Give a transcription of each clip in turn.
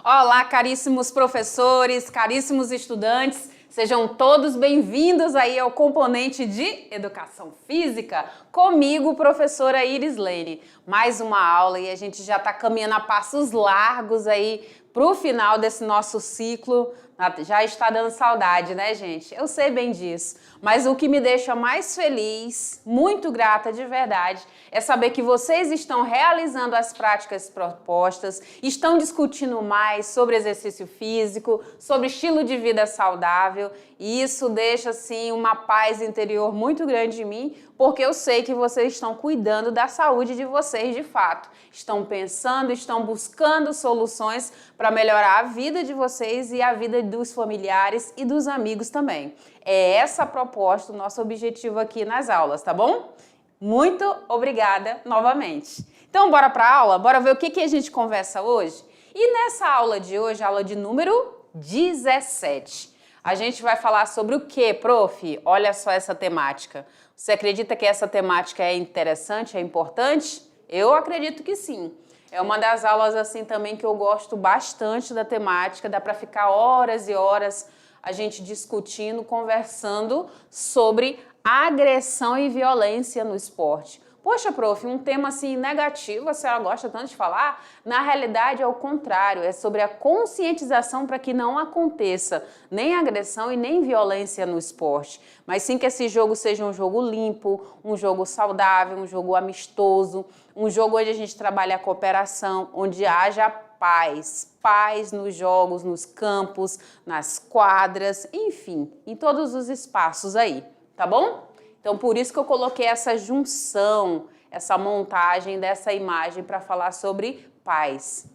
Olá, caríssimos professores, caríssimos estudantes, sejam todos bem-vindos aí ao componente de Educação Física, comigo, professora Iris Lane. Mais uma aula e a gente já está caminhando a passos largos aí para o final desse nosso ciclo. Já está dando saudade, né, gente? Eu sei bem disso. Mas o que me deixa mais feliz, muito grata de verdade, é saber que vocês estão realizando as práticas propostas, estão discutindo mais sobre exercício físico, sobre estilo de vida saudável, e isso deixa, assim, uma paz interior muito grande em mim, porque eu sei que vocês estão cuidando da saúde de vocês de fato. Estão pensando, estão buscando soluções para melhorar a vida de vocês e a vida dos familiares e dos amigos também. É essa a proposta, o nosso objetivo aqui nas aulas, tá bom? Muito obrigada novamente. Então, bora para a aula? Bora ver o que a gente conversa hoje? E nessa aula de hoje, aula de número 17, a gente vai falar sobre o que, prof? Olha só essa temática. Você acredita que essa temática é interessante, é importante? Eu acredito que sim. É uma das aulas assim também que eu gosto bastante da temática, dá para ficar horas e horas a gente discutindo, conversando sobre agressão e violência no esporte. Poxa, prof, um tema assim negativo, a senhora gosta tanto de falar? Na realidade é o contrário, é sobre a conscientização para que não aconteça nem agressão e nem violência no esporte, mas sim que esse jogo seja um jogo limpo, um jogo saudável, um jogo amistoso, um jogo onde a gente trabalha a cooperação, onde haja paz nos jogos, nos campos, nas quadras, enfim, em todos os espaços aí, tá bom? Então, por isso que eu coloquei essa junção, essa montagem dessa imagem para falar sobre paz.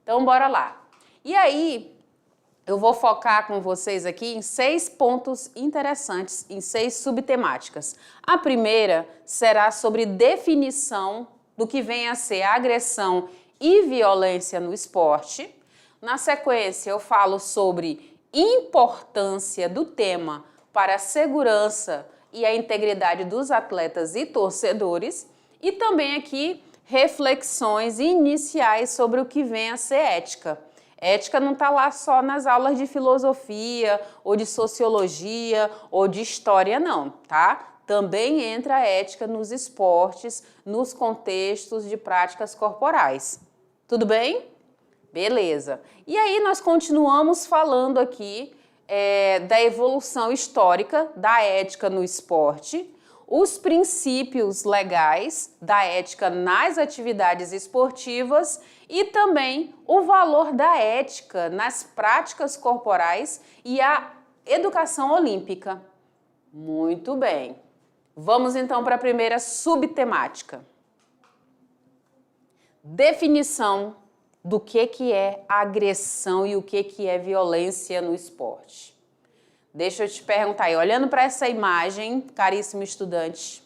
Então, bora lá. E aí, eu vou focar com vocês aqui em 6 pontos interessantes, em 6 subtemáticas. A primeira será sobre definição do que vem a ser agressão e violência no esporte. Na sequência, eu falo sobre importância do tema para a segurança e a integridade dos atletas e torcedores, e também aqui reflexões iniciais sobre o que vem a ser ética. Ética não está lá só nas aulas de filosofia, ou de sociologia, ou de história não, tá? Também entra a ética nos esportes, nos contextos de práticas corporais. Tudo bem? Beleza. E aí nós continuamos falando aqui da evolução histórica da ética no esporte, os princípios legais da ética nas atividades esportivas e também o valor da ética nas práticas corporais e a educação olímpica. Muito bem. Vamos então para a primeira subtemática. Definição do que é agressão e o que é violência no esporte. Deixa eu te perguntar aí, olhando para essa imagem, caríssimo estudante,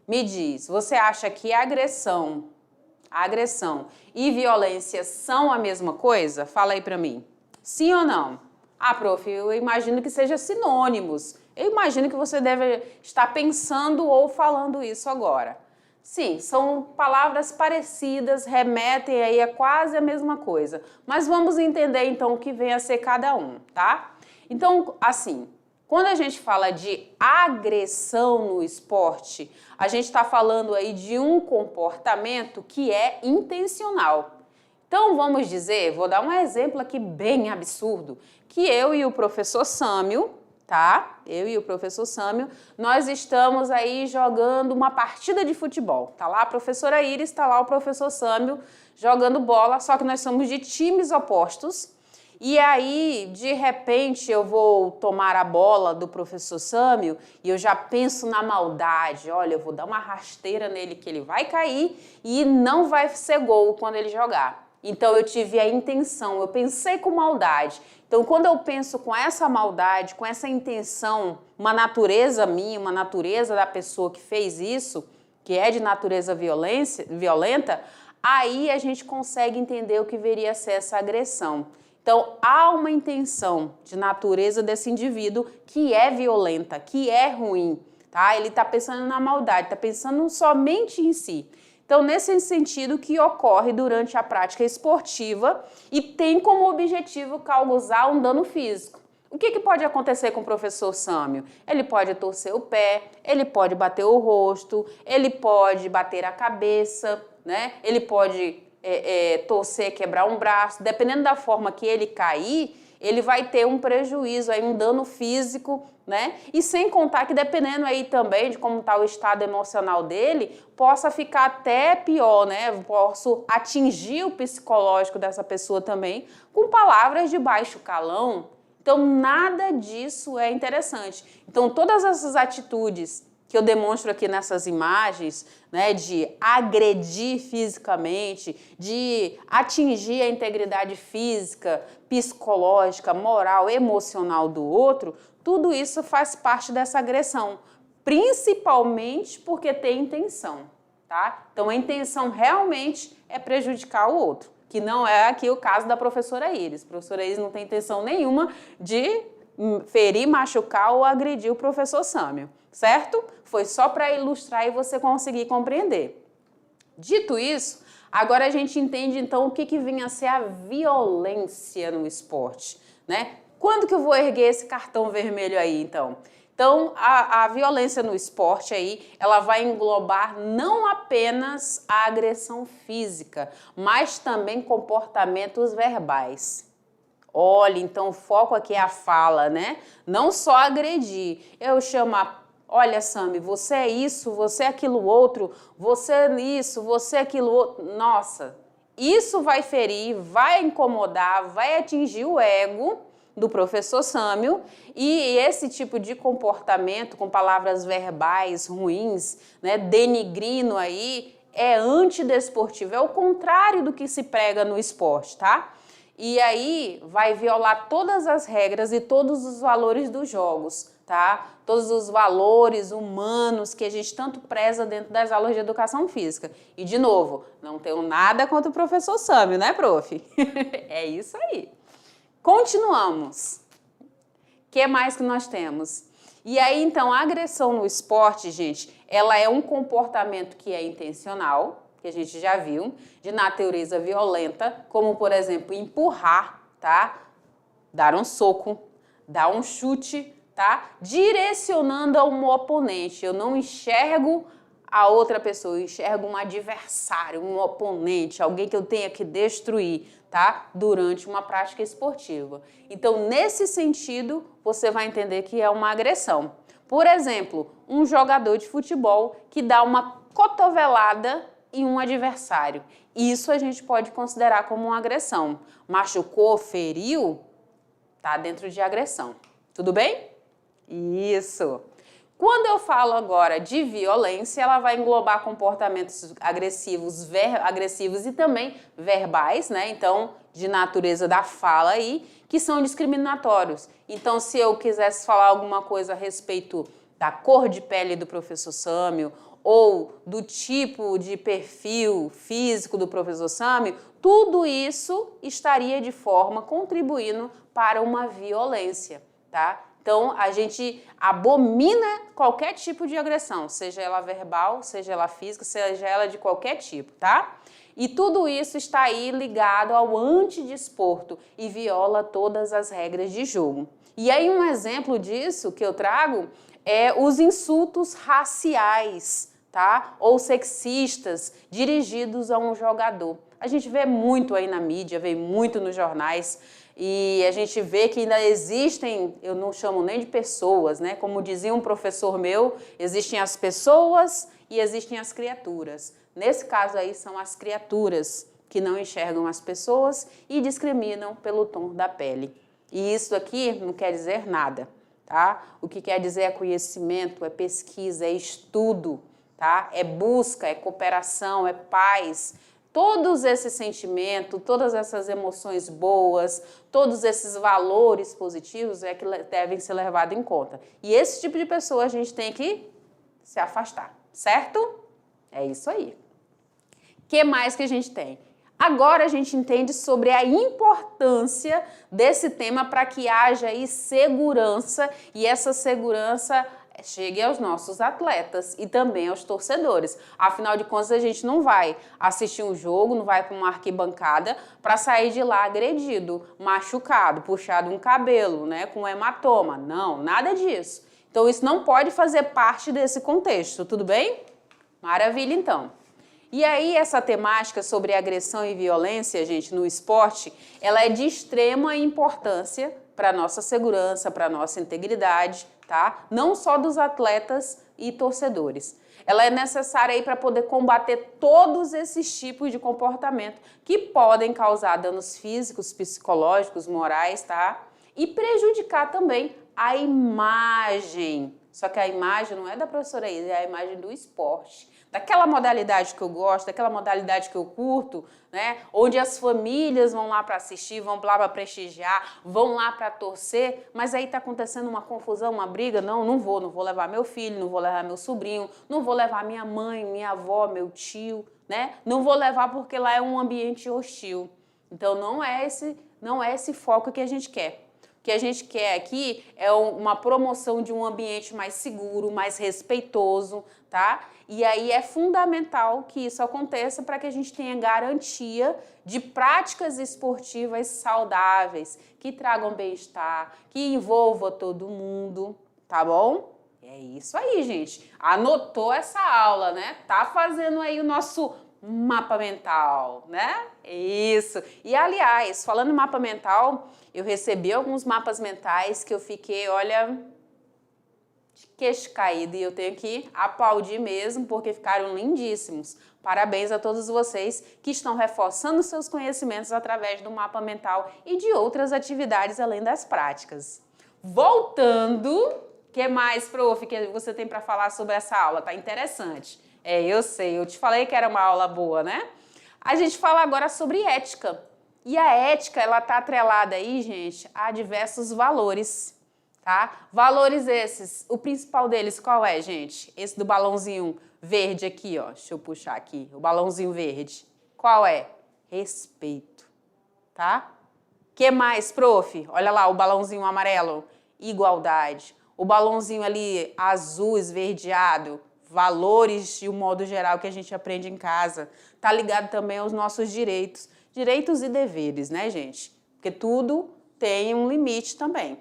me diz, você acha que agressão e violência são a mesma coisa? Fala aí para mim. Sim ou não? Ah, prof, eu imagino que sejam sinônimos. Eu imagino que você deve estar pensando ou falando isso agora. Sim, são palavras parecidas, remetem aí a quase a mesma coisa. Mas vamos entender então o que vem a ser cada um, tá? Então, assim, quando a gente fala de agressão no esporte, a gente está falando aí de um comportamento que é intencional. Então, vamos dizer, vou dar um exemplo aqui bem absurdo, que eu e o professor Sâmio, tá? Eu e o professor Sâmio, nós estamos aí jogando uma partida de futebol. Tá lá a professora Iris, tá lá o professor Sâmio jogando bola, só que nós somos de times opostos. E aí, de repente, eu vou tomar a bola do professor Sâmio e eu já penso na maldade. Olha, eu vou dar uma rasteira nele que ele vai cair e não vai ser gol quando ele jogar. Então, eu tive a intenção, eu pensei com maldade. Então, quando eu penso com essa maldade, com essa intenção, uma natureza minha, uma natureza da pessoa que fez isso, que é de natureza violenta, aí a gente consegue entender o que viria a ser essa agressão. Então, há uma intenção de natureza desse indivíduo que é violenta, que é ruim, tá? Ele está pensando na maldade, está pensando somente em si. Então, nesse sentido que ocorre durante a prática esportiva e tem como objetivo causar um dano físico. O que pode acontecer com o professor Sâmio? Ele pode torcer o pé, ele pode bater o rosto, ele pode bater a cabeça, né? Ele pode torcer, quebrar um braço. Dependendo da forma que ele cair, ele vai ter um prejuízo, aí, um dano físico, né? E sem contar que dependendo aí também de como está o estado emocional dele, possa ficar até pior, né? Posso atingir o psicológico dessa pessoa também com palavras de baixo calão. Então, nada disso é interessante. Então, todas essas atitudes que eu demonstro aqui nessas imagens, né, de agredir fisicamente, de atingir a integridade física, psicológica, moral, emocional do outro, tudo isso faz parte dessa agressão, principalmente porque tem intenção, tá? Então, a intenção realmente é prejudicar o outro, que não é aqui o caso da professora Iris. A professora Iris não tem intenção nenhuma de ferir, machucar ou agredir o professor Sâmio, certo? Foi só para ilustrar e você conseguir compreender. Dito isso, agora a gente entende então o que vinha a ser a violência no esporte, né? Quando que eu vou erguer esse cartão vermelho aí, então? Então, a violência no esporte aí, ela vai englobar não apenas a agressão física, mas também comportamentos verbais. Olha, então o foco aqui é a fala, né? Não só agredir. Eu chamo olha, Sami, você é isso, você é aquilo outro, você é isso, você é aquilo outro. Nossa, isso vai ferir, vai incomodar, vai atingir o ego do professor Sâmio, e esse tipo de comportamento com palavras verbais ruins, né, denigrindo aí, é antidesportivo, é o contrário do que se prega no esporte, tá? E aí vai violar todas as regras e todos os valores dos jogos, tá? Todos os valores humanos que a gente tanto preza dentro das aulas de educação física. E, de novo, não tenho nada contra o professor Sâmio, né, prof? É isso aí. Continuamos. O que mais que nós temos? E aí, então, a agressão no esporte, gente, ela é um comportamento que é intencional, que a gente já viu, de natureza violenta, como, por exemplo, empurrar, tá? Dar um soco, dar um chute, tá? Direcionando a um oponente. Eu não enxergo a outra pessoa, eu enxergo um adversário, um oponente, alguém que eu tenha que destruir, tá? Durante uma prática esportiva. Então, nesse sentido, você vai entender que é uma agressão. Por exemplo, um jogador de futebol que dá uma cotovelada em um adversário. Isso a gente pode considerar como uma agressão. Machucou, feriu, tá dentro de agressão. Tudo bem? Isso. Quando eu falo agora de violência, ela vai englobar comportamentos agressivos e também verbais, né? Então, de natureza da fala aí, que são discriminatórios. Então, se eu quisesse falar alguma coisa a respeito da cor de pele do professor Sâmio ou do tipo de perfil físico do professor Sâmio, tudo isso estaria de forma contribuindo para uma violência, tá? Então, a gente abomina qualquer tipo de agressão, seja ela verbal, seja ela física, seja ela de qualquer tipo, tá? E tudo isso está aí ligado ao antidesporto e viola todas as regras de jogo. E aí um exemplo disso que eu trago é os insultos raciais, tá? Ou sexistas dirigidos a um jogador. A gente vê muito aí na mídia, vê muito nos jornais, e a gente vê que ainda existem, eu não chamo nem de pessoas, né? Como dizia um professor meu, existem as pessoas e existem as criaturas. Nesse caso aí são as criaturas que não enxergam as pessoas e discriminam pelo tom da pele. E isso aqui não quer dizer nada, tá? O que quer dizer é conhecimento, é pesquisa, é estudo, tá? É busca, é cooperação, é paz. Todos esses sentimentos, todas essas emoções boas, todos esses valores positivos é que devem ser levados em conta. E esse tipo de pessoa a gente tem que se afastar, certo? É isso aí. O que mais que a gente tem? Agora a gente entende sobre a importância desse tema para que haja aí segurança, e essa segurança chegue aos nossos atletas e também aos torcedores. Afinal de contas, a gente não vai assistir um jogo, não vai para uma arquibancada para sair de lá agredido, machucado, puxado um cabelo, né, com hematoma. Não, nada disso. Então, isso não pode fazer parte desse contexto, tudo bem? Maravilha, então. E aí, essa temática sobre agressão e violência, gente, no esporte, ela é de extrema importância para a nossa segurança, para a nossa integridade, tá? Não só dos atletas e torcedores. Ela é necessária aí para poder combater todos esses tipos de comportamento que podem causar danos físicos, psicológicos, morais, tá? E prejudicar também a imagem. Só que a imagem não é da professora Isa, é a imagem do esporte. Daquela modalidade que eu gosto, daquela modalidade que eu curto, né? Onde as famílias vão lá para assistir, vão lá para prestigiar, vão lá para torcer, mas aí está acontecendo uma confusão, uma briga. Não vou levar meu filho, não vou levar meu sobrinho, não vou levar minha mãe, minha avó, meu tio, né? Não vou levar porque lá é um ambiente hostil. Então não é esse foco que a gente quer. O que a gente quer aqui é uma promoção de um ambiente mais seguro, mais respeitoso, tá? E aí é fundamental que isso aconteça para que a gente tenha garantia de práticas esportivas saudáveis, que tragam bem-estar, que envolva todo mundo, tá bom? É isso aí, gente. Anotou essa aula, né? Tá fazendo aí o nosso mapa mental, né? Isso. E, aliás, falando em mapa mental, eu recebi alguns mapas mentais que eu fiquei, olha, de queixo caído. E eu tenho que aplaudir mesmo, porque ficaram lindíssimos. Parabéns a todos vocês que estão reforçando seus conhecimentos através do mapa mental e de outras atividades além das práticas. Voltando, o que mais, prof, que você tem para falar sobre essa aula? Tá interessante. Eu sei, eu te falei que era uma aula boa, né? A gente fala agora sobre ética. E a ética, ela tá atrelada aí, gente, a diversos valores, tá? Valores esses, o principal deles qual é, gente? Esse do balãozinho verde aqui, ó. Deixa eu puxar aqui, o balãozinho verde. Qual é? Respeito, tá? Que mais, prof? Olha lá, o balãozinho amarelo. Igualdade. O balãozinho ali azul, esverdeado, valores de um modo geral que a gente aprende em casa. Tá ligado também aos nossos direitos. Direitos e deveres, né, gente? Porque tudo tem um limite também.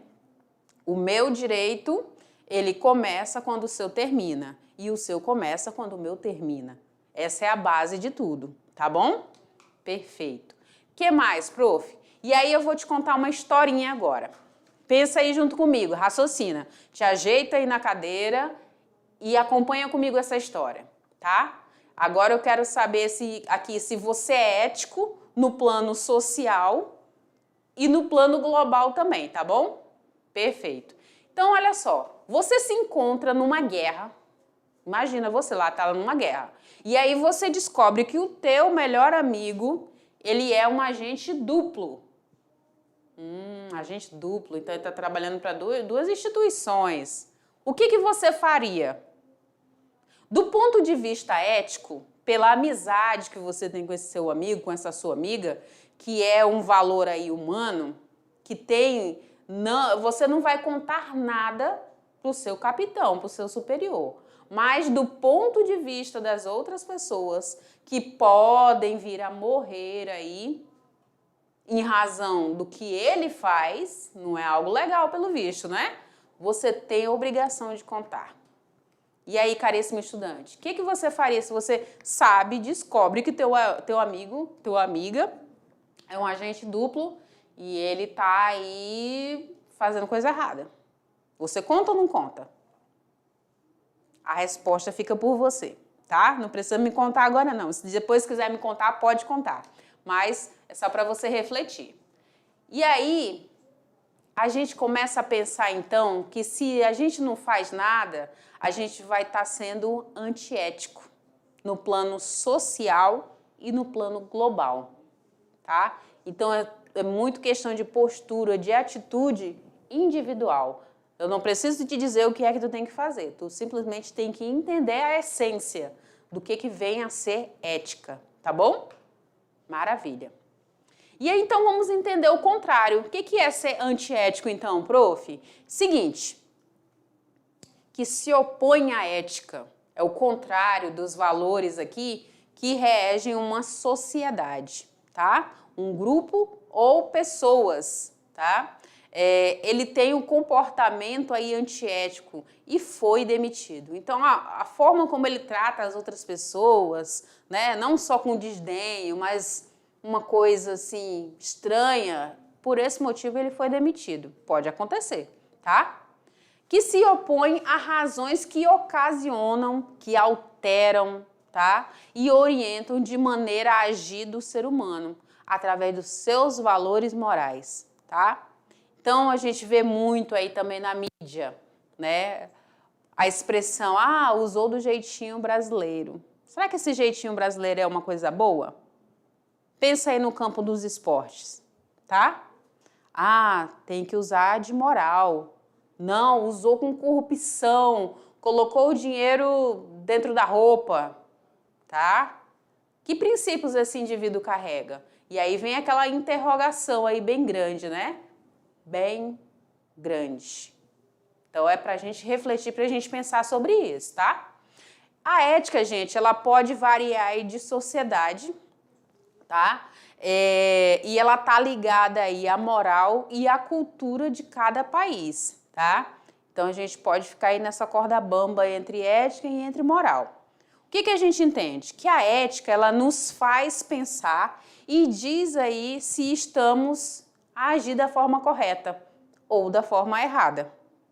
O meu direito, ele começa quando o seu termina. E o seu começa quando o meu termina. Essa é a base de tudo, tá bom? Perfeito. Que mais, prof? E aí eu vou te contar uma historinha agora. Pensa aí junto comigo, raciocina. Te ajeita aí na cadeira e acompanha comigo essa história, tá? Agora eu quero saber se você é ético no plano social e no plano global também, tá bom? Perfeito. Então, olha só, você se encontra numa guerra, imagina você lá, tá numa guerra, e aí você descobre que o teu melhor amigo, ele é um agente duplo. Agente duplo, então ele está trabalhando para duas instituições. O que você faria? Do ponto de vista ético, pela amizade que você tem com esse seu amigo, com essa sua amiga, que é um valor aí humano, que tem, você não vai contar nada para o seu capitão, para o seu superior. Mas do ponto de vista das outras pessoas que podem vir a morrer aí, em razão do que ele faz, não é algo legal pelo visto, né? Você tem a obrigação de contar. E aí, caríssimo estudante, o que você faria se você descobre que teu amigo, tua amiga é um agente duplo e ele tá aí fazendo coisa errada? Você conta ou não conta? A resposta fica por você, tá? Não precisa me contar agora não. Se depois quiser me contar, pode contar. Mas é só para você refletir. E aí, a gente começa a pensar, então, que se a gente não faz nada, a gente vai estar sendo antiético no plano social e no plano global, tá? Então, é muito questão de postura, de atitude individual. Eu não preciso te dizer o que é que tu tem que fazer. Tu simplesmente tem que entender a essência do que vem a ser ética, tá bom? Maravilha. E aí, então, vamos entender o contrário. O que é ser antiético, então, prof? Seguinte, que se opõe à ética. É o contrário dos valores aqui que regem uma sociedade, tá? Um grupo ou pessoas, tá? Ele tem um comportamento aí antiético e foi demitido. Então, a forma como ele trata as outras pessoas, né, não só com desdenho, mas uma coisa assim estranha, por esse motivo ele foi demitido. Pode acontecer, tá? Que se opõe a razões que ocasionam, que alteram, tá? E orientam de maneira a agir do ser humano, através dos seus valores morais, tá? Então, a gente vê muito aí também na mídia, né? A expressão, usou do jeitinho brasileiro. Será que esse jeitinho brasileiro é uma coisa boa? Pensa aí no campo dos esportes, tá? Tem que usar de moral. Não, usou com corrupção, colocou o dinheiro dentro da roupa, tá? Que princípios esse indivíduo carrega? E aí vem aquela interrogação aí bem grande, né? Bem grande. Então é pra gente refletir, pra gente pensar sobre isso, tá? A ética, gente, ela pode variar aí de sociedade, tá? E ela tá ligada aí à moral e à cultura de cada país, tá? Então a gente pode ficar aí nessa corda bamba entre ética e entre moral. O que a gente entende? Que a ética, ela nos faz pensar e diz aí se estamos a agir da forma correta ou da forma errada,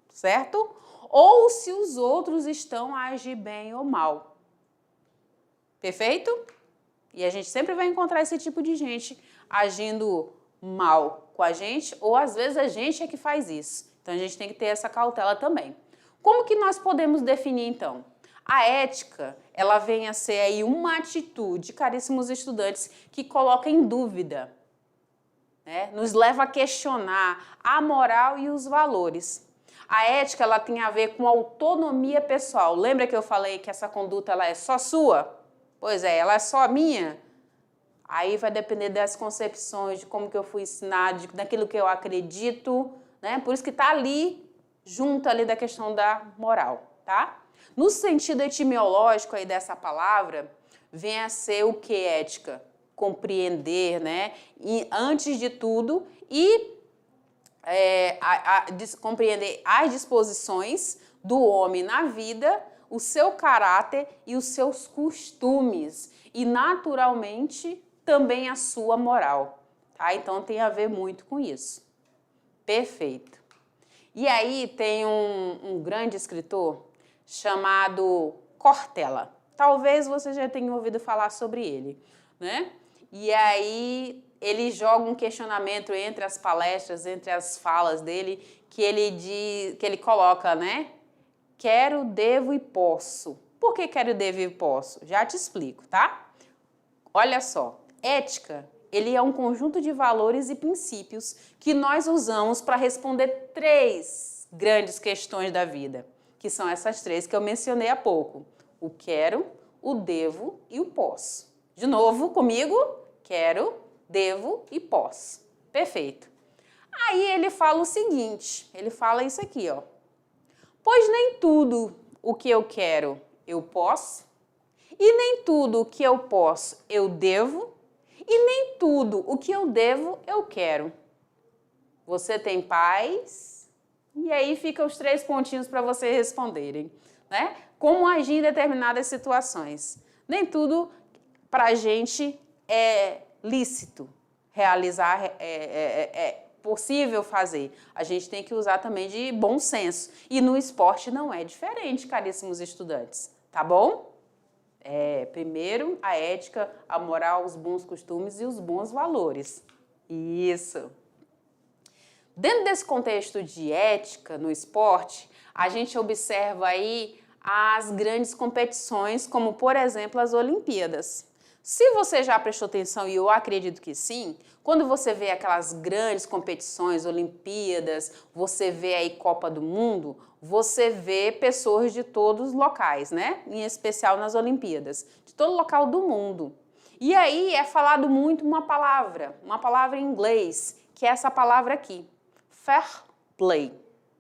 certo? Ou se os outros estão a agir bem ou mal. Perfeito? E a gente sempre vai encontrar esse tipo de gente agindo mal com a gente, ou às vezes a gente é que faz isso. Então a gente tem que ter essa cautela também. Como que nós podemos definir então? A ética, ela vem a ser aí uma atitude, caríssimos estudantes, que coloca em dúvida, né? Nos leva a questionar a moral e os valores. A ética, ela tem a ver com autonomia pessoal. Lembra que eu falei que essa conduta ela é só sua? Pois é, ela é só minha. Aí vai depender das concepções, de como que eu fui ensinado, daquilo que eu acredito, né? Por isso que está ali, junto ali da questão da moral, tá? No sentido etimológico aí dessa palavra, vem a ser o que ética? Compreender, né? E, antes de tudo, compreender as disposições do homem na vida, o seu caráter e os seus costumes e, naturalmente, também a sua moral, tá? Então, tem a ver muito com isso. Perfeito. E aí tem um grande escritor chamado Cortella. Talvez você já tenha ouvido falar sobre ele, né? E aí ele joga um questionamento entre as palestras, entre as falas dele, que ele coloca, né? Quero, devo e posso. Por que quero, devo e posso? Já te explico, tá? Olha só, ética, ele é um conjunto de valores e princípios que nós usamos para responder 3 grandes questões da vida, que são essas 3 que eu mencionei há pouco. O quero, o devo e o posso. De novo, comigo, quero, devo e posso. Perfeito. Aí ele fala o seguinte, ele fala isso aqui, ó. Pois nem tudo o que eu quero eu posso, e nem tudo o que eu posso eu devo, e nem tudo o que eu devo eu quero. Você tem paz? E aí ficam os 3 pontinhos para vocês responderem, né? Como agir em determinadas situações. Nem tudo para a gente é lícito realizar, é possível fazer. A gente tem que usar também de bom senso. E no esporte não é diferente, caríssimos estudantes, tá bom? Primeiro, a ética, a moral, os bons costumes e os bons valores. Isso. Dentro desse contexto de ética no esporte, a gente observa aí as grandes competições, como, por exemplo, as Olimpíadas. Se você já prestou atenção, e eu acredito que sim, quando você vê aquelas grandes competições, Olimpíadas, você vê aí Copa do Mundo, você vê pessoas de todos os locais, né? Em especial nas Olimpíadas, de todo local do mundo. E aí é falado muito uma palavra em inglês, que é essa palavra aqui, fair play.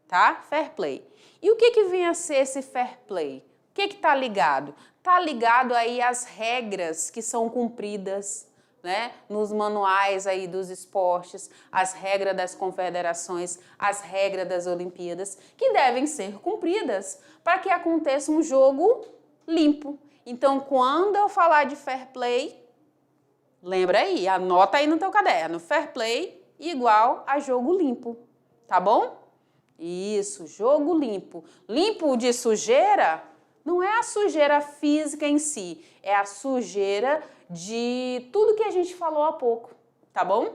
tá? Fair play. E o que vem a ser esse fair play? O que está ligado? Está ligado aí às regras que são cumpridas, né, nos manuais aí dos esportes, as regras das confederações, as regras das Olimpíadas, que devem ser cumpridas para que aconteça um jogo limpo. Então, quando eu falar de fair play, lembra aí, anota aí no teu caderno, fair play igual a jogo limpo, tá bom? Isso, jogo limpo. Limpo de sujeira não é a sujeira física em si, é a sujeira de tudo que a gente falou há pouco, tá bom?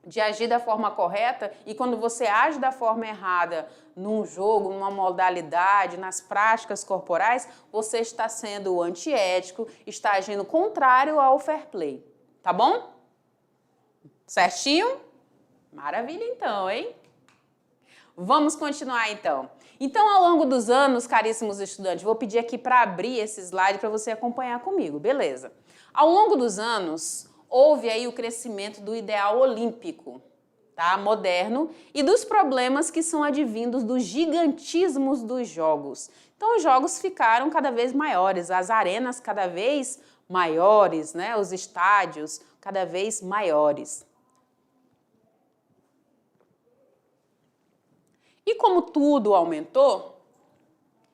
De agir da forma correta, e quando você age da forma errada num jogo, numa modalidade, nas práticas corporais, você está sendo antiético, está agindo contrário ao fair play, tá bom? Certinho? Maravilha então, hein? Vamos continuar então. Então, ao longo dos anos, caríssimos estudantes, vou pedir aqui para abrir esse slide para você acompanhar comigo, beleza? Ao longo dos anos, houve aí o crescimento do ideal olímpico, tá? Moderno, e dos problemas que são advindos dos gigantismos dos jogos. Então, os jogos ficaram cada vez maiores, as arenas cada vez maiores, né? Os estádios cada vez maiores. E como tudo aumentou,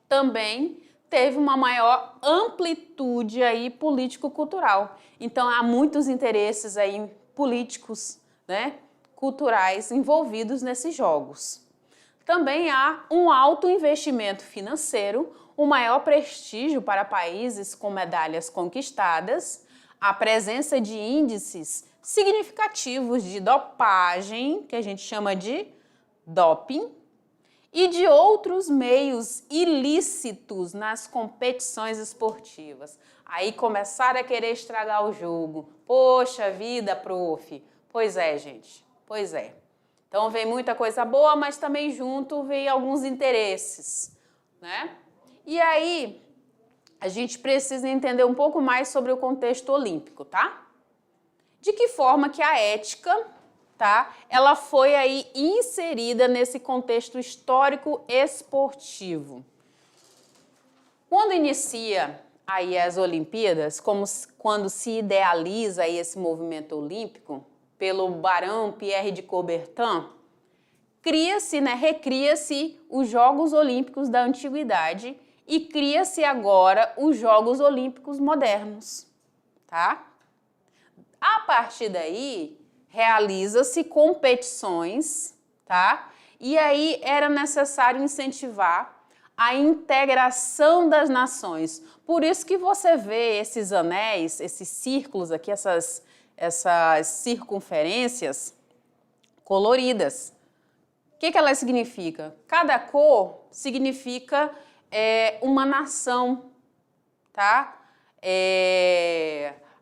também teve uma maior amplitude aí político-cultural. Então, há muitos interesses aí políticos, né, culturais envolvidos nesses jogos. Também há um alto investimento financeiro, um maior prestígio para países com medalhas conquistadas, a presença de índices significativos de dopagem, que a gente chama de doping, e de outros meios ilícitos nas competições esportivas. Aí começaram a querer estragar o jogo. Poxa vida, prof. Pois é, gente. Pois é. Então vem muita coisa boa, mas também junto vem alguns interesses, né? E aí a gente precisa entender um pouco mais sobre o contexto olímpico, tá? De que forma que a ética, tá, ela foi aí inserida nesse contexto histórico esportivo. Quando inicia aí as Olimpíadas, quando se idealiza aí esse movimento olímpico pelo barão Pierre de Coubertin, cria-se, né, recria-se os Jogos Olímpicos da Antiguidade e cria-se agora os Jogos Olímpicos modernos, tá? A partir daí, realiza-se competições, tá? E aí era necessário incentivar a integração das nações. Por isso que você vê esses anéis, esses círculos aqui, essas circunferências coloridas. O que elas significam? Cada cor significa uma nação, tá?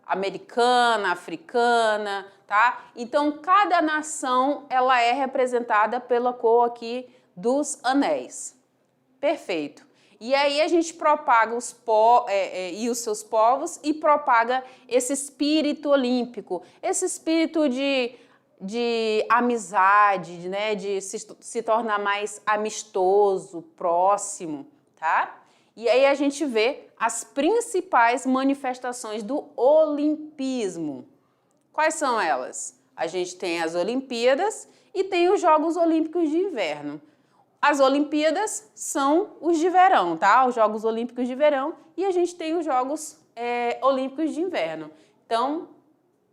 Americana, africana, tá? Então, cada nação, ela é representada pela cor aqui dos anéis. Perfeito. E aí a gente propaga os seus povos e propaga esse espírito olímpico, esse espírito de amizade, né? De se tornar mais amistoso, próximo, tá? E aí a gente vê as principais manifestações do olimpismo. Quais são elas? A gente tem as Olimpíadas e tem os Jogos Olímpicos de Inverno. As Olimpíadas são os de verão, tá? Os Jogos Olímpicos de Verão, e a gente tem os Jogos Olímpicos de Inverno. Então,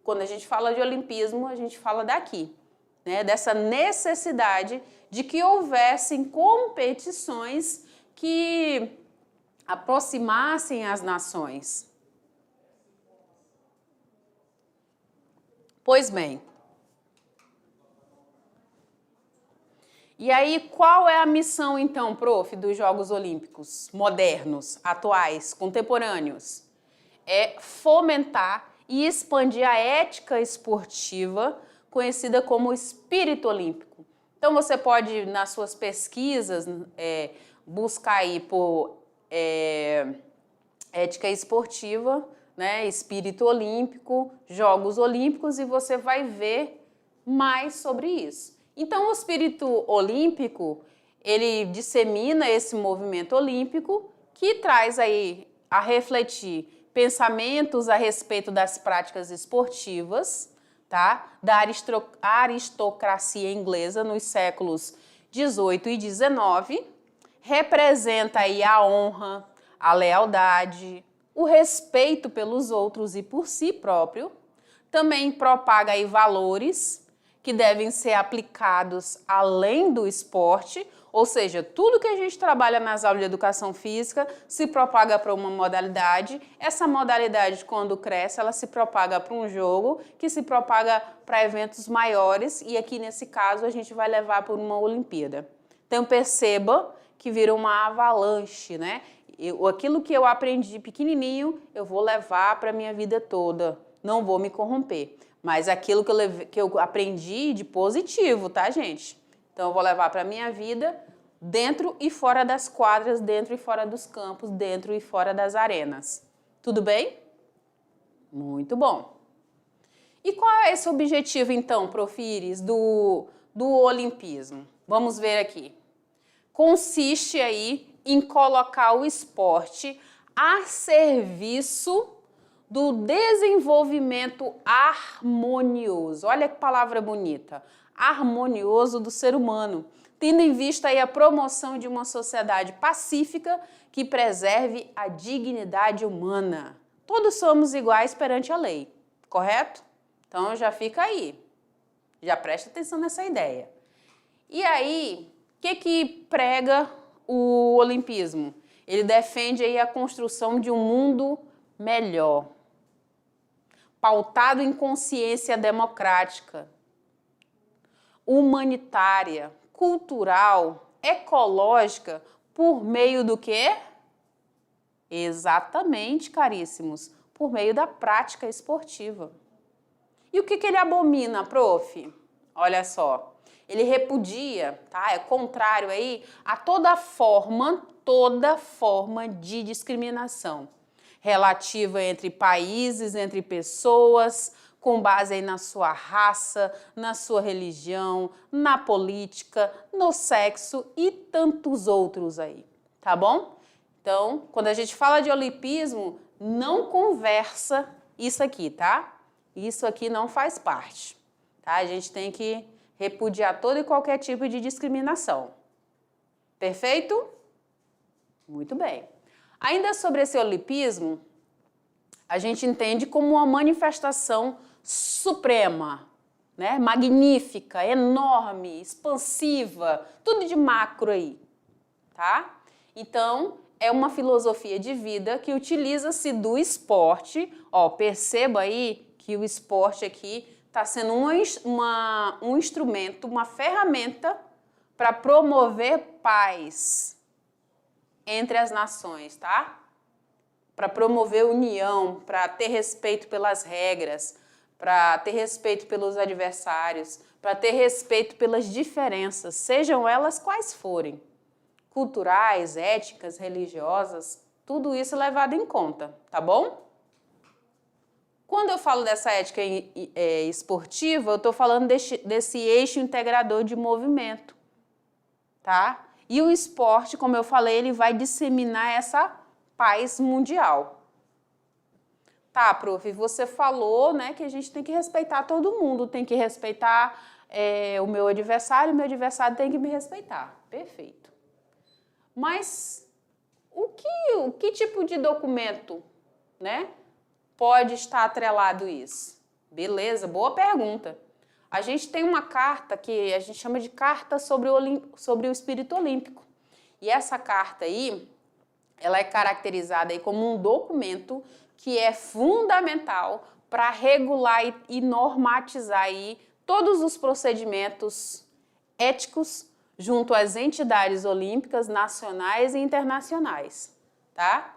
quando a gente fala de olimpismo, a gente fala daqui, né? Dessa necessidade de que houvessem competições que aproximassem as nações. Pois bem, e aí qual é a missão então, prof, dos Jogos Olímpicos modernos, atuais, contemporâneos? É fomentar e expandir a ética esportiva, conhecida como espírito olímpico. Então você pode, nas suas pesquisas, buscar aí por ética esportiva, né, espírito olímpico, Jogos Olímpicos, e você vai ver mais sobre isso. Então, o espírito olímpico, ele dissemina esse movimento olímpico que traz aí a refletir pensamentos a respeito das práticas esportivas, tá? Da aristocracia inglesa nos séculos 18 e 19, representa aí a honra, a lealdade, o respeito pelos outros e por si próprio, também propaga aí valores que devem ser aplicados além do esporte, ou seja, tudo que a gente trabalha nas aulas de educação física se propaga para uma modalidade. Essa modalidade, quando cresce, ela se propaga para um jogo, que se propaga para eventos maiores, e aqui nesse caso a gente vai levar para uma Olimpíada. Então perceba que vira uma avalanche, né? Aquilo que eu aprendi pequenininho, eu vou levar para a minha vida toda, não vou me corromper. Mas aquilo que eu aprendi de positivo, tá, gente? Então, eu vou levar para a minha vida dentro e fora das quadras, dentro e fora dos campos, dentro e fora das arenas. Tudo bem? Muito bom. E qual é esse objetivo, então, Prof. Iris, do olimpismo? Vamos ver aqui. Consiste aí em colocar o esporte a serviço do desenvolvimento harmonioso. Olha que palavra bonita. Harmonioso do ser humano, tendo em vista aí a promoção de uma sociedade pacífica que preserve a dignidade humana. Todos somos iguais perante a lei, correto? Então já fica aí, já presta atenção nessa ideia. E aí, o que prega o olimpismo? Ele defende aí a construção de um mundo melhor, pautado em consciência democrática, humanitária, cultural, ecológica, por meio do quê? Exatamente, caríssimos, por meio da prática esportiva. E o que ele abomina, prof? Olha só, ele repudia, tá? É contrário aí a toda forma de discriminação relativa entre países, entre pessoas, com base aí na sua raça, na sua religião, na política, no sexo e tantos outros aí, tá bom? Então, quando a gente fala de olimpismo, não conversa isso aqui, tá? Isso aqui não faz parte, tá? A gente tem que repudiar todo e qualquer tipo de discriminação. Perfeito? Muito bem. Ainda sobre esse olimpismo, a gente entende como uma manifestação suprema, né? Magnífica, enorme, expansiva, tudo de macro aí, tá? Então, é uma filosofia de vida que utiliza-se do esporte. Ó, perceba aí que o esporte aqui está sendo um instrumento, uma ferramenta para promover paz entre as nações, tá? Para promover união, para ter respeito pelas regras, para ter respeito pelos adversários, para ter respeito pelas diferenças, sejam elas quais forem, culturais, éticas, religiosas, tudo isso é levado em conta, tá bom? Quando eu falo dessa ética esportiva, eu estou falando desse eixo integrador de movimento, tá? E o esporte, como eu falei, ele vai disseminar essa paz mundial. Tá, prof, você falou, né, que a gente tem que respeitar todo mundo, tem que respeitar o meu adversário tem que me respeitar. Perfeito. Mas o que tipo de documento, né, pode estar atrelado a isso? Beleza, boa pergunta. A gente tem uma carta que a gente chama de carta sobre o espírito olímpico. E essa carta aí, ela é caracterizada aí como um documento que é fundamental para regular e normatizar aí todos os procedimentos éticos junto às entidades olímpicas nacionais e internacionais, tá?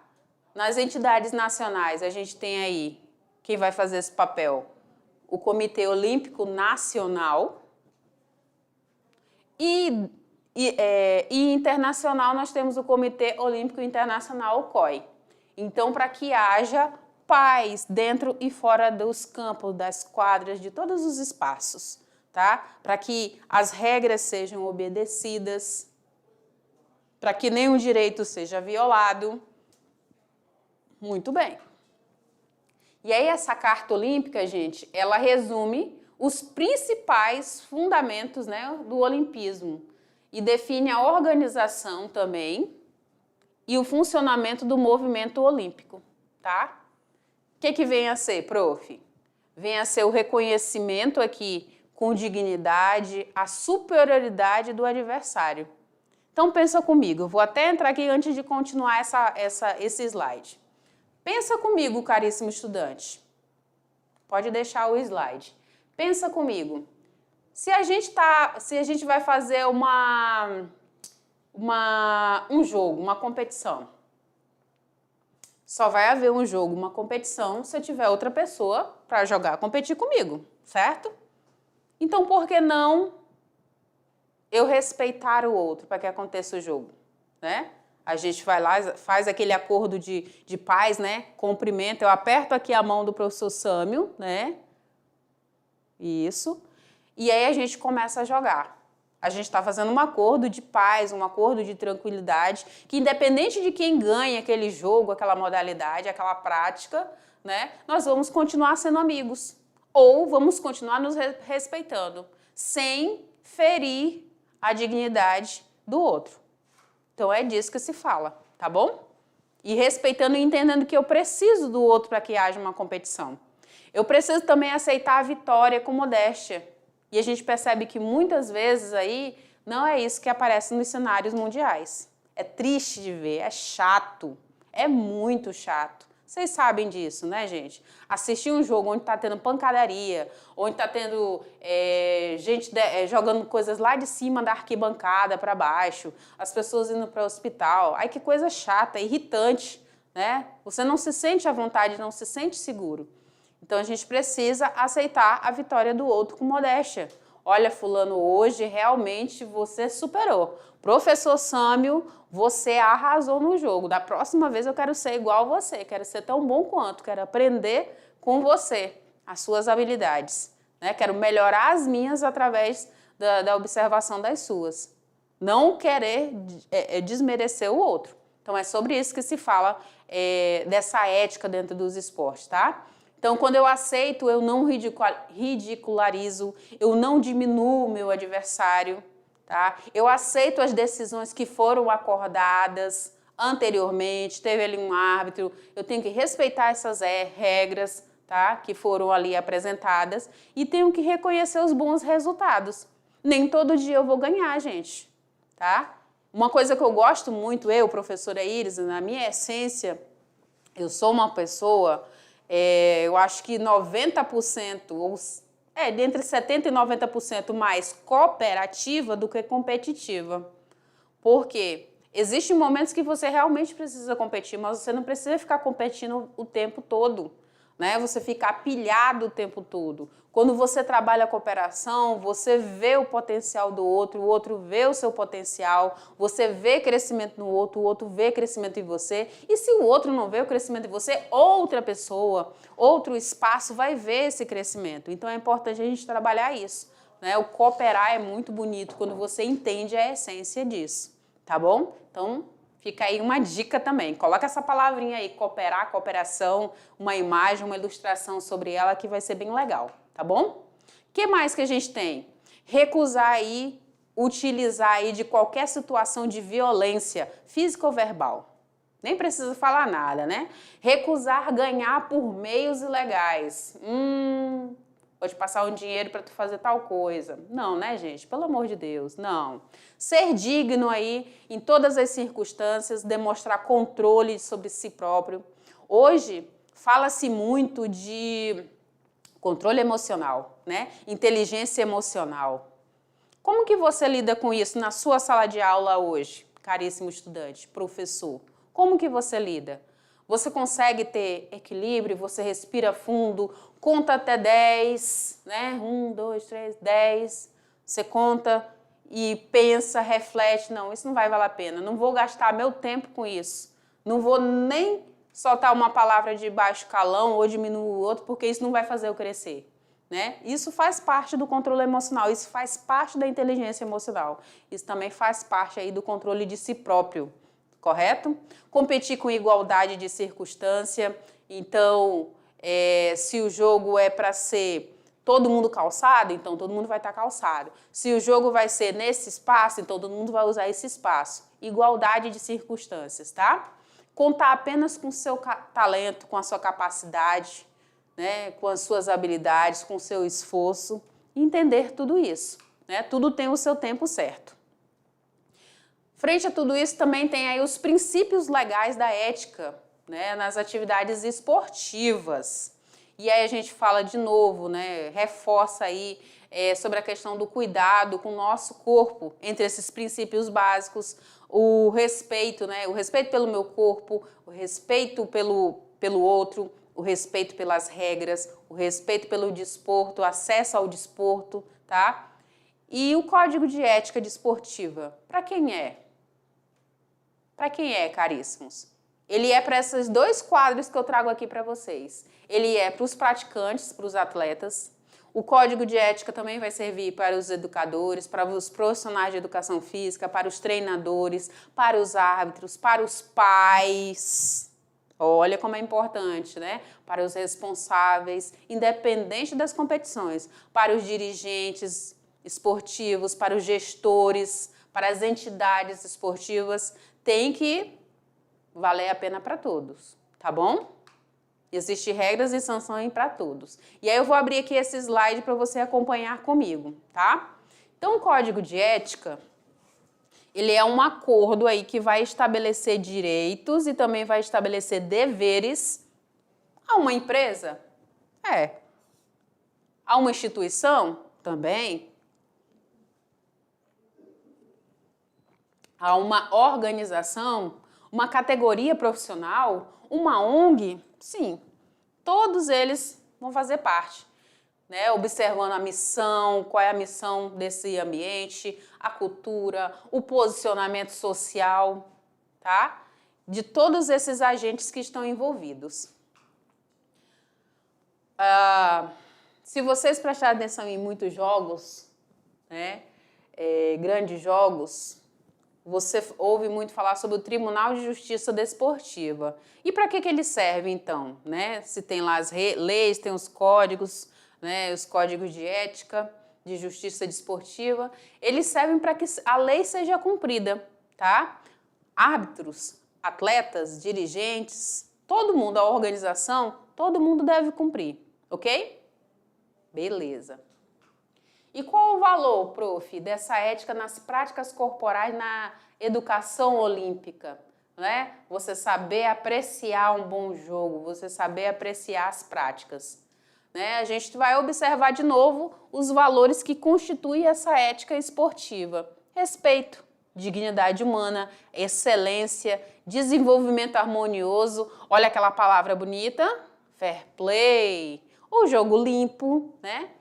Nas entidades nacionais, a gente tem aí, quem vai fazer esse papel? O Comitê Olímpico Nacional e internacional nós temos o Comitê Olímpico Internacional, o COI. Então, para que haja paz dentro e fora dos campos, das quadras, de todos os espaços, tá? Para que as regras sejam obedecidas, para que nenhum direito seja violado. Muito bem. E aí essa Carta Olímpica, gente, ela resume os principais fundamentos, né, do olimpismo e define a organização também e o funcionamento do movimento olímpico, tá? O que vem a ser, prof? Vem a ser o reconhecimento aqui com dignidade, a superioridade do adversário. Então pensa comigo, eu vou até entrar aqui antes de continuar esse slide. Pensa comigo, caríssimo estudante. Pode deixar o slide. Pensa comigo. Se a gente vai fazer um jogo, uma competição, só vai haver um jogo, uma competição, se eu tiver outra pessoa para jogar, competir comigo, certo? Então, por que não eu respeitar o outro para que aconteça o jogo, né? A gente vai lá, faz aquele acordo de paz, né? Cumprimento, eu aperto aqui a mão do professor Sâmio, né? Isso. E aí a gente começa a jogar. A gente está fazendo um acordo de paz, um acordo de tranquilidade, que independente de quem ganha aquele jogo, aquela modalidade, aquela prática, né? Nós vamos continuar sendo amigos. Ou vamos continuar nos respeitando, sem ferir a dignidade do outro. Então, é disso que se fala, tá bom? E respeitando e entendendo que eu preciso do outro para que haja uma competição. Eu preciso também aceitar a vitória com modéstia. E a gente percebe que muitas vezes aí não é isso que aparece nos cenários mundiais. É triste de ver, é chato, é muito chato. Vocês sabem disso, né, gente? Assistir um jogo onde está tendo pancadaria, onde está tendo gente jogando coisas lá de cima da arquibancada para baixo, as pessoas indo para o hospital. Ai, que coisa chata, irritante, né? Você não se sente à vontade, não se sente seguro. Então, a gente precisa aceitar a vitória do outro com modéstia. Olha, fulano, hoje realmente você superou. Professor Sâmio, você arrasou no jogo. Da próxima vez eu quero ser igual a você, quero ser tão bom quanto, quero aprender com você as suas habilidades, né? Quero melhorar as minhas através da observação das suas. Não querer desmerecer o outro. Então, é sobre isso que se fala dessa ética dentro dos esportes, tá? Então, quando eu aceito, eu não ridicularizo, eu não diminuo o meu adversário, tá? Eu aceito as decisões que foram acordadas anteriormente, teve ali um árbitro, eu tenho que respeitar essas regras, tá? Que foram ali apresentadas e tenho que reconhecer os bons resultados. Nem todo dia eu vou ganhar, gente, tá? Uma coisa que eu gosto muito, professora Iris, na minha essência, eu sou uma pessoa... eu acho que 90%, entre 70% e 90% mais cooperativa do que competitiva. Por quê? Existem momentos que você realmente precisa competir, mas você não precisa ficar competindo o tempo todo, né? Você ficar pilhado o tempo todo. Quando você trabalha a cooperação, você vê o potencial do outro, o outro vê o seu potencial, você vê crescimento no outro, o outro vê crescimento em você. E se o outro não vê o crescimento em você, outra pessoa, outro espaço vai ver esse crescimento. Então é importante a gente trabalhar isso, né? O cooperar é muito bonito quando você entende a essência disso, tá bom? Então, fica aí uma dica também. Coloca essa palavrinha aí, cooperar, cooperação, uma imagem, uma ilustração sobre ela que vai ser bem legal, tá bom? O que mais que a gente tem? Recusar aí, utilizar aí de qualquer situação de violência física ou verbal. Nem precisa falar nada, né? Recusar ganhar por meios ilegais. Vou te passar um dinheiro para tu fazer tal coisa. Não, né, gente? Pelo amor de Deus, não. Ser digno aí em todas as circunstâncias, demonstrar controle sobre si próprio. Hoje, fala-se muito de controle emocional, né? Inteligência emocional. Como que você lida com isso na sua sala de aula hoje, caríssimo estudante, professor? Como que você lida? Você consegue ter equilíbrio, você respira fundo, conta até 10, né? 1, 2, 3, 10. Você conta e pensa, reflete, não, isso não vai valer a pena, não vou gastar meu tempo com isso. Não vou nem soltar uma palavra de baixo calão ou diminuir o outro, porque isso não vai fazer eu crescer. né? Isso faz parte do controle emocional, isso faz parte da inteligência emocional. Isso também faz parte aí do controle de si próprio, correto? Competir com igualdade de circunstância. Então, se o jogo é para ser todo mundo calçado, então todo mundo vai estar calçado. Se o jogo vai ser nesse espaço, então todo mundo vai usar esse espaço. Igualdade de circunstâncias, tá? Contar apenas com o seu talento, com a sua capacidade, né? Com as suas habilidades, com o seu esforço. Entender tudo isso, né? Tudo tem o seu tempo certo. Frente a tudo isso, também tem aí os princípios legais da ética, né, nas atividades esportivas. E aí a gente fala de novo, né, reforça aí sobre a questão do cuidado com o nosso corpo, entre esses princípios básicos, o respeito, né, o respeito pelo meu corpo, o respeito pelo outro, o respeito pelas regras, o respeito pelo desporto, acesso ao desporto, tá? E o código de ética desportiva, para quem é? Para quem é, caríssimos? Ele é para esses dois quadros que eu trago aqui para vocês. Ele é para os praticantes, para os atletas. O código de ética também vai servir para os educadores, para os profissionais de educação física, para os treinadores, para os árbitros, para os pais. Olha como é importante, né? Para os responsáveis, independente das competições, para os dirigentes esportivos, para os gestores, para as entidades esportivas. Tem que valer a pena para todos, tá bom? Existem regras e sanções para todos. E aí eu vou abrir aqui esse slide para você acompanhar comigo, tá? Então, o código de ética, ele é um acordo aí que vai estabelecer direitos e também vai estabelecer deveres a uma empresa? A uma instituição? Também. A uma organização, uma categoria profissional, uma ONG, sim, todos eles vão fazer parte, né? Observando a missão, qual é a missão desse ambiente, a cultura, o posicionamento social, tá? De todos esses agentes que estão envolvidos. Se vocês prestarem atenção em muitos jogos, né? Grandes jogos, você ouve muito falar sobre o Tribunal de Justiça Desportiva. E para que ele serve, então? Né? Se tem lá as leis, tem os códigos, né? Os códigos de ética, de justiça desportiva. Eles servem para que a lei seja cumprida, tá? Árbitros, atletas, dirigentes, todo mundo, a organização, todo mundo deve cumprir, ok? Beleza. E qual o valor, prof, dessa ética nas práticas corporais na educação olímpica? Né? Você saber apreciar um bom jogo, você saber apreciar as práticas. Né? A gente vai observar de novo os valores que constituem essa ética esportiva. Respeito, dignidade humana, excelência, desenvolvimento harmonioso, olha aquela palavra bonita, fair play, o jogo limpo, né?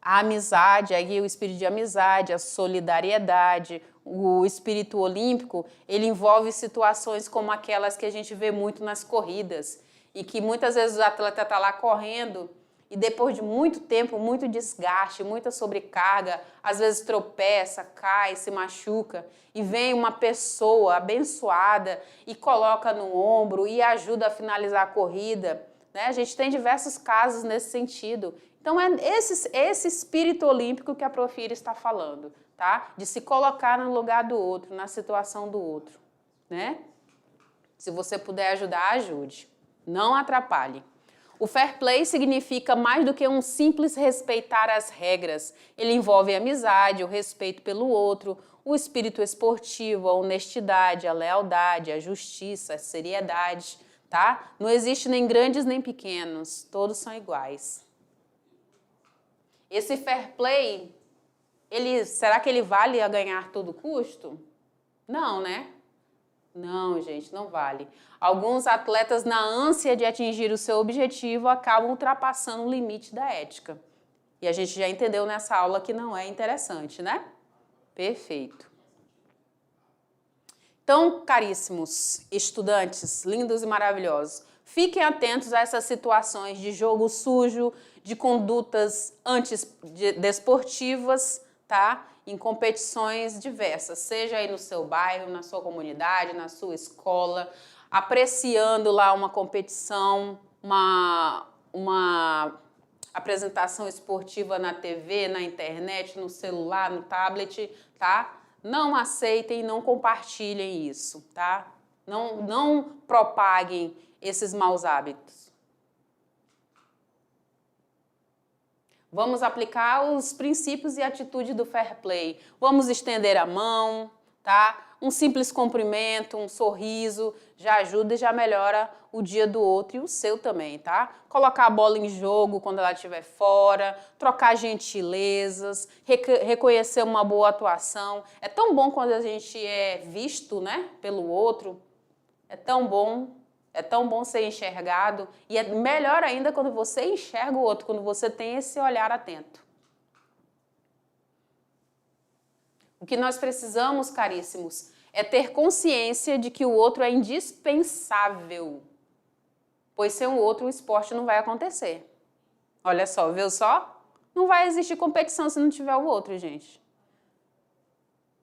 A amizade, aí o espírito de amizade, a solidariedade, o espírito olímpico, ele envolve situações como aquelas que a gente vê muito nas corridas, e que muitas vezes o atleta está lá correndo e depois de muito tempo, muito desgaste, muita sobrecarga, às vezes tropeça, cai, se machuca, e vem uma pessoa abençoada e coloca no ombro e ajuda a finalizar a corrida. Né? A gente tem diversos casos nesse sentido. Então, é esse espírito olímpico que a Profira está falando, tá? De se colocar no lugar do outro, na situação do outro, né? Se você puder ajudar, ajude. Não atrapalhe. O fair play significa mais do que um simples respeitar as regras. Ele envolve a amizade, o respeito pelo outro, o espírito esportivo, a honestidade, a lealdade, a justiça, a seriedade, tá? Não existe nem grandes nem pequenos, todos são iguais. Esse fair play, será que ele vale a ganhar a todo custo? Não, né? Não, gente, não vale. Alguns atletas, na ânsia de atingir o seu objetivo, acabam ultrapassando o limite da ética. E a gente já entendeu nessa aula que não é interessante, né? Perfeito. Então, caríssimos estudantes, lindos e maravilhosos, Fiquem atentos a essas situações de jogo sujo, de condutas antidesportivas, tá? Em competições diversas, seja aí no seu bairro, na sua comunidade, na sua escola, apreciando lá uma competição, uma apresentação esportiva na TV, na internet, no celular, no tablet, tá? Não aceitem, não compartilhem isso, tá? Não propaguem esses maus hábitos. Vamos aplicar os princípios e atitude do fair play. Vamos estender a mão, tá? Um simples cumprimento, um sorriso já ajuda e já melhora o dia do outro e o seu também, tá? Colocar a bola em jogo quando ela estiver fora, trocar gentilezas, reconhecer uma boa atuação. É tão bom quando a gente é visto, né, pelo outro. É tão bom ser enxergado e é melhor ainda quando você enxerga o outro, quando você tem esse olhar atento. O que nós precisamos, caríssimos, é ter consciência de que o outro é indispensável, pois sem o outro o esporte não vai acontecer. Olha só, viu só? Não vai existir competição se não tiver o outro, gente.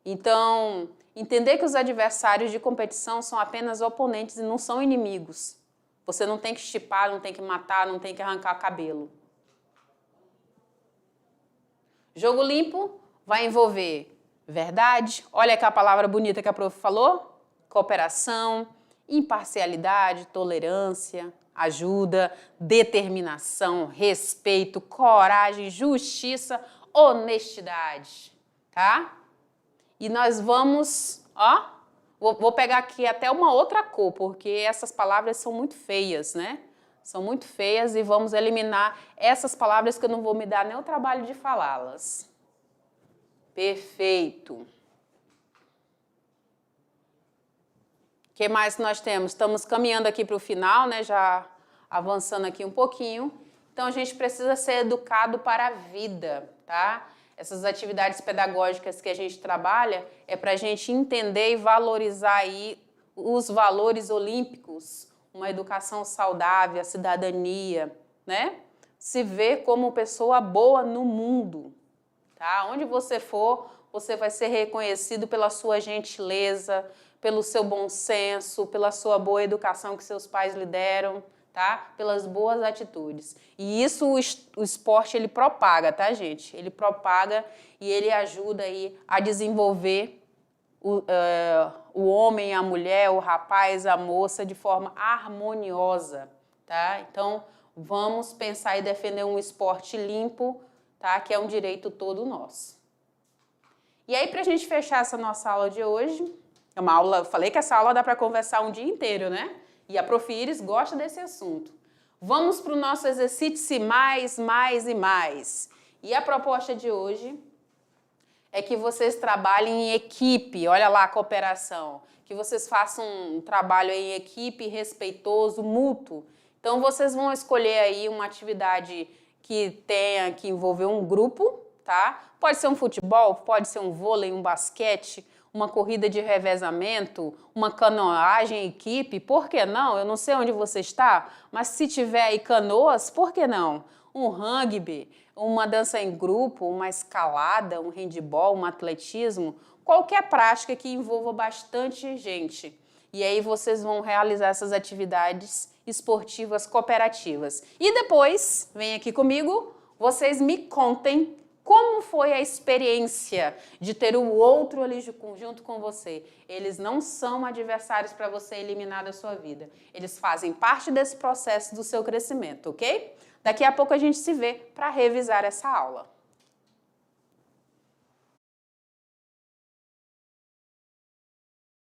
Então, entender que os adversários de competição são apenas oponentes e não são inimigos. Você não tem que chipar, não tem que matar, não tem que arrancar cabelo. Jogo limpo vai envolver verdade, olha que a palavra bonita que a prof falou, cooperação, imparcialidade, tolerância, ajuda, determinação, respeito, coragem, justiça, honestidade, tá? E nós vamos, ó, vou pegar aqui até uma outra cor, porque essas palavras são muito feias, né? São muito feias e vamos eliminar essas palavras que eu não vou me dar nem o trabalho de falá-las. Perfeito. O que mais nós temos? Estamos caminhando aqui para o final, né? Já avançando aqui um pouquinho. Então, a gente precisa ser educado para a vida, tá? Essas atividades pedagógicas que a gente trabalha é para a gente entender e valorizar aí os valores olímpicos, uma educação saudável, a cidadania, né? Se ver como pessoa boa no mundo. Tá? Onde você for, você vai ser reconhecido pela sua gentileza, pelo seu bom senso, pela sua boa educação que seus pais lhe deram, tá? Pelas boas atitudes. E isso o esporte ele propaga, tá, gente? Ele propaga e ele ajuda aí a desenvolver o homem, a mulher, o rapaz, a moça de forma harmoniosa, tá? Então, vamos pensar e defender um esporte limpo, tá? Que é um direito todo nosso. E aí, para a gente fechar essa nossa aula de hoje, é uma aula, eu falei que essa aula dá para conversar um dia inteiro, né? E a Prof. Iris gosta desse assunto. Vamos para o nosso exercício mais, mais e mais. E a proposta de hoje é que vocês trabalhem em equipe, olha lá a cooperação, que vocês façam um trabalho em equipe respeitoso, mútuo. Então, vocês vão escolher aí uma atividade que tenha que envolver um grupo, tá? Pode ser um futebol, pode ser um vôlei, um basquete, uma corrida de revezamento, uma canoagem em equipe, por que não? Eu não sei onde você está, mas se tiver aí canoas, por que não? Um rugby, uma dança em grupo, uma escalada, um handebol, um atletismo, qualquer prática que envolva bastante gente. E aí vocês vão realizar essas atividades esportivas cooperativas. E depois, vem aqui comigo, vocês me contem como foi a experiência de ter o outro ali junto com você. Eles não são adversários para você eliminar da sua vida. Eles fazem parte desse processo do seu crescimento, ok? Daqui a pouco a gente se vê para revisar essa aula.